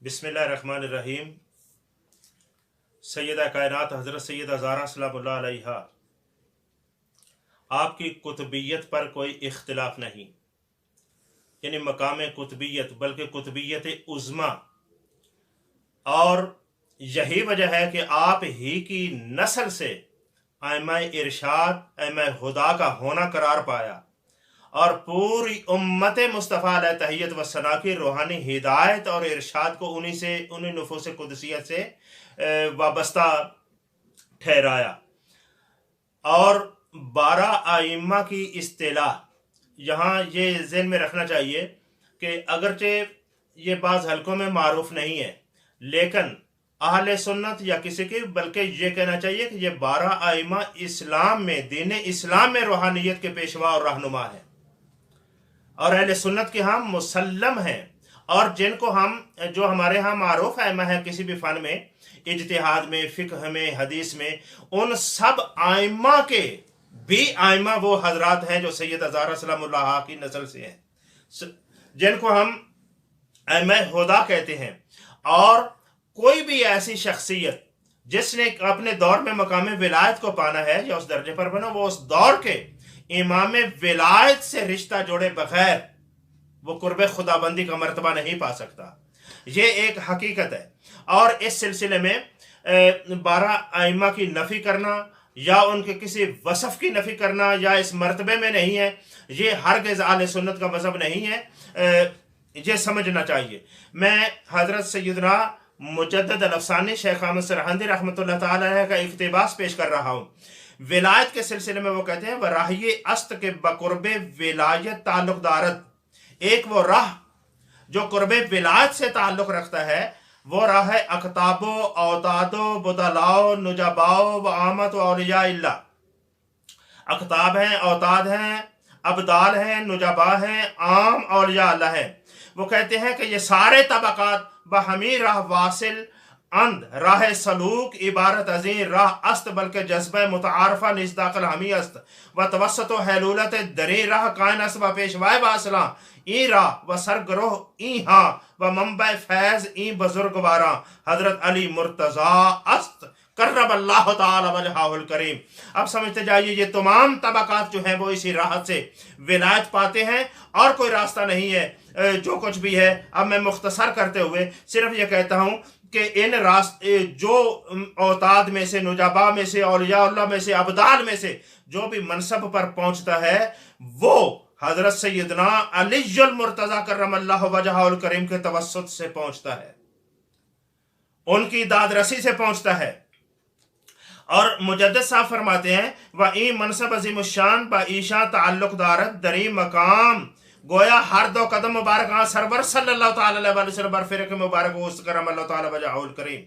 बिस्मिल्लाहिर्रहमानिर्रहीम। सैयदा कायनात हज़रत सैयदा ज़हरा सलामुल्लाह अलैहा, आपकी कुतुबियत पर कोई इख्तिलाफ नहीं, यानी मकाम कुतुबियत, बल्कि कुतुबियत उज़्मा। और यही वजह है कि आप ही की नस्ल से आइमा इरशाद, आइमा हुदा का होना करार पाया और पूरी उम्मत मुस्तफ़ा अलैहि तहियत व सना की रूहानी हिदायत और इरशाद को उन्हीं नफूस कुदसियत से वाबस्ता ठहराया। और 12 आइम्मा की इस्तिलाह यहाँ ये ज़हन में रखना चाहिए कि अगरचे ये बाज़ हलकों में मारूफ नहीं है, लेकिन अहले सुन्नत या किसी की, बल्कि ये कहना चाहिए कि ये 12 आइम्मा इस्लाम में, दीन इस्लाम में रूहानियत के पेशवा और रहनुमा है और अहले सुन्नत के हम मुसल्लम हैं। और जिनको हम, जो हमारे यहाँ मारूफ आइम्मा है किसी भी फ़न में, इज्तिहाद में, फ़िक़्ह में, हदीस में, उन सब आइम्मा के भी आइम्मा वो हजरात हैं जो सैयदा ज़हरा सलामुल्लाह की नस्ल से हैं, जिनको हम आइम्मा हुदा कहते हैं। और कोई भी ऐसी शख्सियत जिसने अपने दौर में मकाम विलायत को पाना है या उस दर्जे पर बना, वो उस दौर के इमाम विलायत से रिश्ता जोड़े बगैर वो कुर्ब खुदाबंदी का मर्तबा नहीं पा सकता। ये एक हकीकत है। और इस सिलसिले में 12 आइम्मा की नफ़ी करना या उनके किसी वसफ़ की नफ़ी करना या इस मर्तबे में नहीं है, ये हरगिज़ अहले सुन्नत का मज़हब नहीं है। ये समझना चाहिए। मैं हज़रत सैयदना मुजद्दद अल-अफ़सानी शेख अहमद सरहंदी रहमतुल्लाह तआला अलैह का इक़्तिबास पेश कर रहा हूँ। विलायत के सिलसिले में वो कहते हैं, वह राही अस्त के बकुर्बे विलायत ताल्लुक़ दारत। एक वो राह जो कुर्बे विलायत से ताल्लुक़ रखता है, वो राह है अकताबो, औतादो, बुदलाओ, नुजबाओ व आमत व औलिया इल्लाह। अकताब हैं, औताद हैं, अबदाल हैं, नुजबा हैं, आम औलिया अल्लाह है। वो कहते हैं कि ये सारे तबकात बहमी राह वासिल अंद राह सलूक इबारत अजीर राह अस्त, बल्कि जज्बा मुतारफा निजदाकल हमी अस्त व तवसत हैलूलत दरी राह कायन अस व पेशवाए वासला ई राह व सरगरोह ई हाँ व मंबा फैज ई बुजुर्गवारा हजरत अली मुर्तजा अस्त कर्रब अल्लाह ताला वजहुल करीम। अब समझते जाइए, ये तमाम तबकात जो हैं वो इसी राह से विलायत पाते हैं और कोई रास्ता नहीं है। जो कुछ भी है, अब मैं मुख्तसर करते हुए सिर्फ ये कहता हूँ कि इन रास्ते जो औताद में से, नुजाबा में से, औलिया में से, अबदाल में से जो भी मनसब पर पहुँचता है, वो हजरत सैयदना अलीयुल मुर्तज़ा कर्रमल्लाहु वजहुल करीम के तवस्सुत से पहुँचता है, उनकी दादरसी से पहुँचता है। और मुजद्दिद साहब फरमाते हैं, व ई मनसब अजीम शान ब ईशा ताल्लुक़ दारत दरी मकाम, गोया हर 2 कदम मुबारक हाँ सरवर सल्लल्लाहु ताला अलैहि वसल्लम बरफिर के मुबारक करम अल्लाह ताला वजहुल करीम।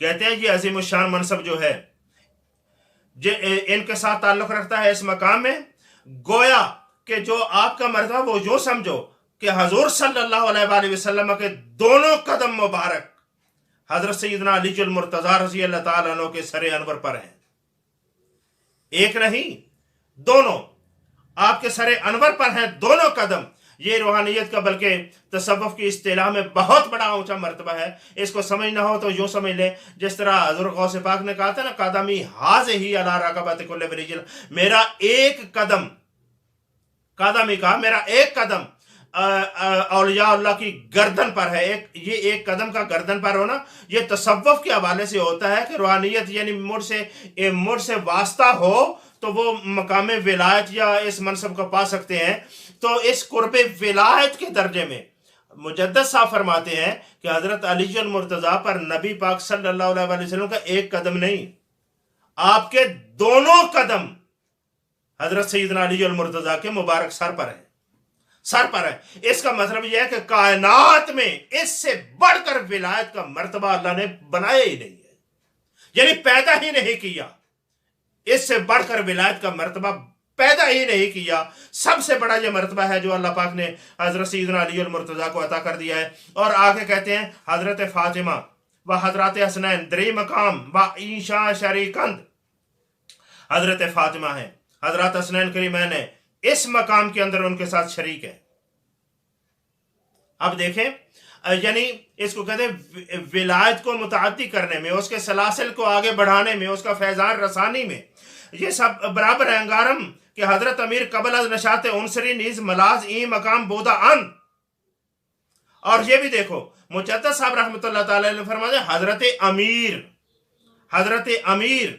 कहते हैं ये अजीम शान मनसब जो है, जो इनके साथ ताल्लुक़ रखता है इस मकाम में, गोया कि जो आपका मर्तबा वो जो समझो कि हजूर सल्लल्लाहु अलैहि वसल्लम के दोनों कदम मुबारक हजरत सैयदना अलीजुल मुर्तज़ा रज़ी अल्लाह ताला अन्हु के सरे अनवर पर हैं। एक नहीं, दोनों आपके सरे अनवर पर हैं, दोनों कदम। ये रूहानियत का, बल्कि तसव्वुफ की इस्तिलाह में बहुत बड़ा ऊंचा मर्तबा है। इसको समझना हो तो यूँ समझ लें, जिस तरह हज़रत गौस पाक ने कहा था ना, कदमी हाज़ ही अला रक़बत कुल्लि वलीजिल, मेरा एक कदम, कदमी कहा, मेरा एक कदम औलिया अल्लाह की गर्दन पर है। ये एक कदम का गर्दन पर होना, ये तसव्वुफ के हवाले से होता है कि रूहानियत यानी मुझ से वास्ता हो तो वो मकाम विलायत या इस मनसब को पा सकते हैं। तो इस कुर्बे विलायत के दर्जे में मुजद्दिद साहब फरमाते हैं कि हजरत अलीजुल मुर्तज़ा पर नबी पाक सल्लल्लाहु अलैहि वसल्लम का एक कदम नहीं, आपके दोनों कदम हजरत सैयदना अलीजुल मुर्तज़ा के मुबारक सर पर है, सर पर है। इसका मतलब यह है कि कायनात में इससे बढ़कर विलायत का मर्तबा अल्लाह ने बनाया ही नहीं है, यानी पैदा ही नहीं किया। इससे बढ़कर विलायत का मर्तबा पैदा ही नहीं किया। सबसे बड़ा यह मर्तबा है जो अल्लाह पाक ने हजरत सैयदना अलीजुल मुर्तज़ा को अता कर दिया है। और आगे कहते हैं, हजरत फातिमा व हजरत हसनैन दरी मकाम व ईशा शरीकंद, हजरत फातिमा है, हजरत हसनैन करीमैन है, इस मकाम के अंदर उनके साथ शरीक है। अब देखें, यानी इसको कहते हैं विलायत को मुताद्दी करने में, उसके सलासिल को आगे बढ़ाने में, उसका फैजान रसानी में, ये सब बराबर है अंगारम कि हजरत अमीर कबल अज नशात उनसरी नीज मलाज ई मकाम बोदा अन। और ये भी देखो मुजद्दद साहब रहमतुल्लाह ताला अलैह फरमाते हजरत अमीर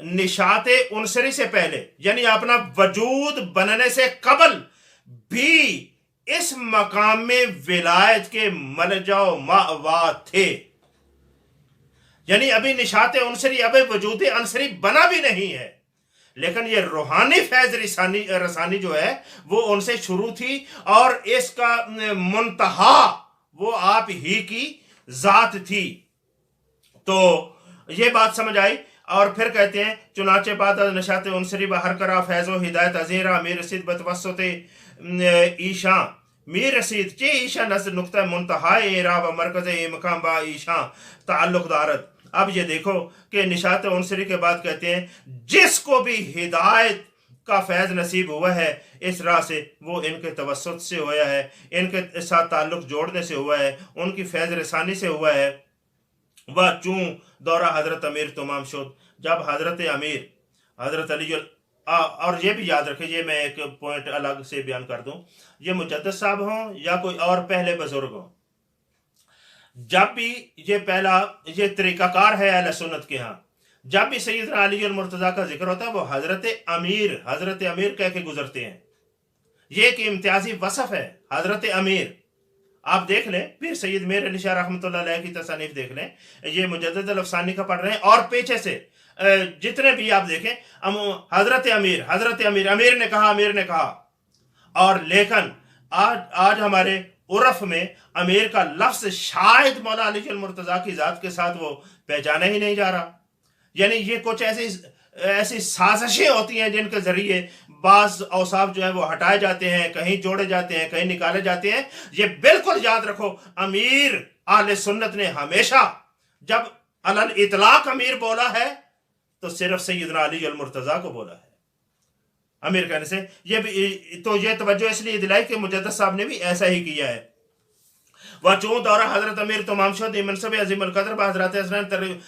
निशात उनसरी से पहले यानी अपना वजूद बनने से कबल भी इस मकाम में विलायत के मलजाओ मावा थे। यानी अभी निशात उनसरी, अभी वजूद अंसरी बना भी नहीं है, लेकिन ये रूहानी फैज रसानी जो है वो उनसे शुरू थी और इसका मुंतहा वो आप ही की जात थी। तो ये बात समझ आई। और फिर कहते हैं चुनाचे बाद नशात उनसरी बहर करा फैज़ो हिदायत अजीरा मीर रसीद बतवसत ईशा मीर रसीद चे ईशा नस नुक्ता मुंतहा एरा व मरकज़ ए मकाम बा ईशा ताल्लुक दारत। अब ये देखो कि निशात उनसरी के बाद कहते हैं जिसको भी हिदायत का फैज़ नसीब हुआ है इस राह से, वो इनके तवस्सुत से हुआ है, इनके साथ ताल्लुक जोड़ने से हुआ है, उनकी फैज़ रसानी से हुआ है। वह चूँ दौरा हजरत अमीर तमाम शुद, जब हजरत अमीर हजरत अली और ये भी याद रखें, ये मैं एक पॉइंट अलग से बयान कर दूं, ये मुजद्दद साहब हों या कोई और पहले बुजुर्ग हों, जब भी ये पहला ये तरीकाकार है अहले सुन्नत के यहाँ, जब भी सैयदना अली और मुर्तज़ा का जिक्र होता है वो हजरत अमीर कह के गुजरते हैं। ये एक इम्तियाजी वसफ है हजरत अमीर। आप देख लें फिर सैयद मीर अली शाह रहमतुल्लाह अलैह की तसानीफ देख लें, ये मुजद्दद अल-अफ़सानी का पढ़ रहे हैं और पीछे से जितने भी आप देखें हजरत अमीर ने कहा। और लेकिन आज हमारे उर्फ में अमीर का लफ्ज शायद मौला अली मुर्तज़ा की जात के साथ वो पहचाना ही नहीं जा रहा। यानी ये कुछ ऐसी साजिशें होती हैं जिनके जरिए बाज औसाफ जो है वो हटाए जाते हैं, कहीं जोड़े जाते हैं, कहीं निकाले जाते हैं। ये बिल्कुल याद रखो, अमीर आले सुन्नत ने हमेशा जब अलल इतलाक अमीर बोला है तो सिर्फ सैयदना अली अल मुर्तज़ा को बोला है अमीर कहने से। ये भी तो ये तवज्जो इसलिए दिलाई कि मुजद्दद साहब ने भी ऐसा ही किया है। वह चूँ दौरा हजरत अमीर तमाम शुद मनसब अजीम अल कद्र हजरत हसनैन।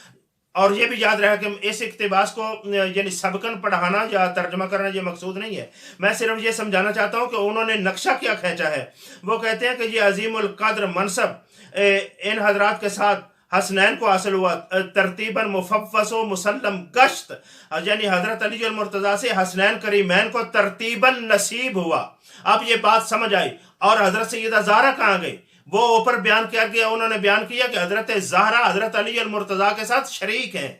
और ये भी याद रहा कि इस इक्तिबास को यानी सबकन पढ़ाना या तर्जमा करना ये मकसूद नहीं है, मैं सिर्फ ये समझाना चाहता हूँ कि उन्होंने नक्शा क्या खींचा है। वो कहते हैं कि ये अजीम उल कद्र मनसब इन हजरात के साथ हसनैन को हासिल हुआ तरतीबन मुफव्वस मुसल्लम गश्त, यानी हजरत अली अल मुर्तज़ा से हसनैन करीमैन को तरतीबन नसीब हुआ। अब ये बात समझ आई। और हजरत सैयदा ज़हरा कहाँ गई, वो ऊपर बयान किया गया, उन्होंने बयान किया कि हजरत ज़हरा हजरत अली अल मुर्तज़ा के साथ शरीक हैं,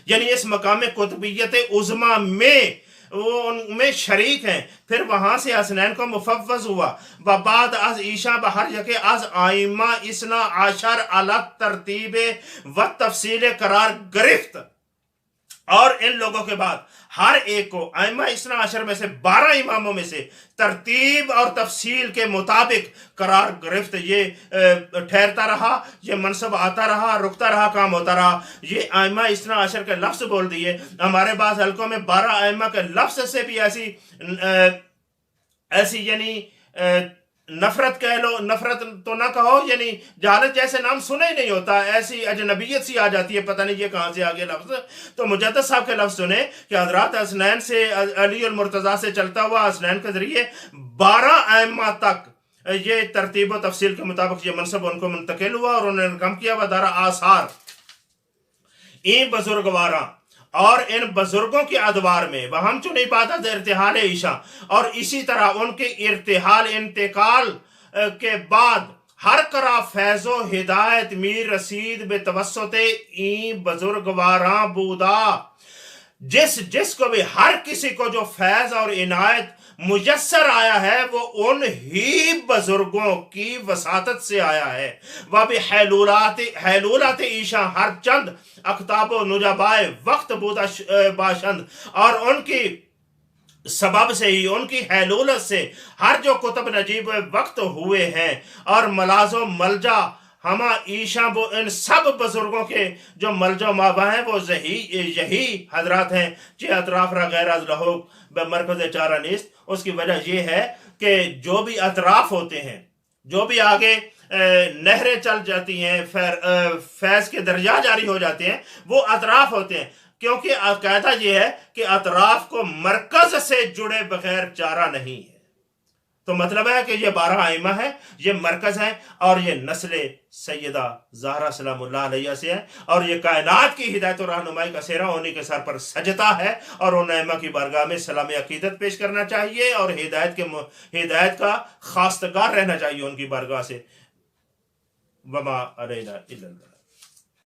यानी इस मकाम कुतुबियत उज़्मा में वो उनमें शरीक हैं। फिर वहां से हसनैन को मुफव्वज़ हुआ बाद अज ईशा बहर यके अज आइमा इसना आशर अला तरतीब व तफसील करार गिरफ्त। और इन लोगों के बाद हर एक को आइमा इसना आशर में से 12 इमामों में से तरतीब और तफसील के मुताबिक करार गिरफ्त, ये ठहरता रहा, ये मनसब आता रहा, रुकता रहा, काम होता रहा। ये आइमा इसना आशर के लफ्ज़ बोल दिए। हमारे पास हल्कों में 12 आइमा के लफ्ज़ से भी ऐसी यानी नफरत कह लो, नफरत तो ना कहो, यानी जहालत जैसे नाम सुने ही नहीं होता, ऐसी अजनबियत सी आ जाती है, पता नहीं ये कहाँ से आ गया लफ्ज़। तो मुजद्दद साहब के लफ्ज़ सुने कि हज़रत हसनैन से अली और मुर्तज़ा से चलता हुआ हसनैन के जरिए 12 आइम्मा तक ये तरतीब व तफसील के मुताबिक ये मनसब उनको मुंतकिल हुआ और उन्होंने काम किया। वह दारा आसार इन बुजुर्गवारा और इन बुजुर्गों के अदवार में वह हम चुनी पाता इर्तिहाल ईशा। और इसी तरह उनके इर्तिहाल इंतकाल के बाद हर करा फैज़ो हिदायत मीर रसीद बेतवस्सुत ई बुजुर्गवारा बूदा। जिसको भी हर किसी को जो फैज़ और इनायत मुयस्सर आया है वो उन ही बुजुर्गों की वसातत से आया है। वह भी हैलूलात ईशा हर चंद अख्ताब नुजाबाए वक्त बूदा बाशंद। और उनकी सबब से ही, उनकी हैलूलत से हर जो कुतुब नजीब वक्त हुए हैं और मलाजो मलजा हमा ईशा, वो इन सब बुजुर्गों के जो मलजो माबा हैं वो यही हजरात हैं। चे अतराफ रा गैर रहो मरकज़ चारा नीस्त। उसकी वजह यह है कि जो भी अतराफ होते हैं جو بھی آگے نہریں چل جاتی ہیں، فیض کے درجات جاری ہو جاتے ہیں، وہ اطراف ہوتے ہیں، کیونکہ قاعدہ یہ ہے کہ اطراف کو مرکز سے جڑے بغیر چارہ نہیں ہے۔ تو مطلب ہے کہ یہ 12 ائمہ ہے، یہ مرکز ہے، اور یہ نسل سیدہ زہرا سلام اللہ علیہ سے ہے، اور یہ کائنات کی ہدایت و رہنمائی کا سہرا انہی کے سر پر سجتا ہے، اور ان ائمہ کی بارگاہ میں سلام عقیدت پیش کرنا چاہیے، اور ہدایت کا خواستگار رہنا چاہیے ان کی بارگاہ سے۔ وما علینا الا اللہ۔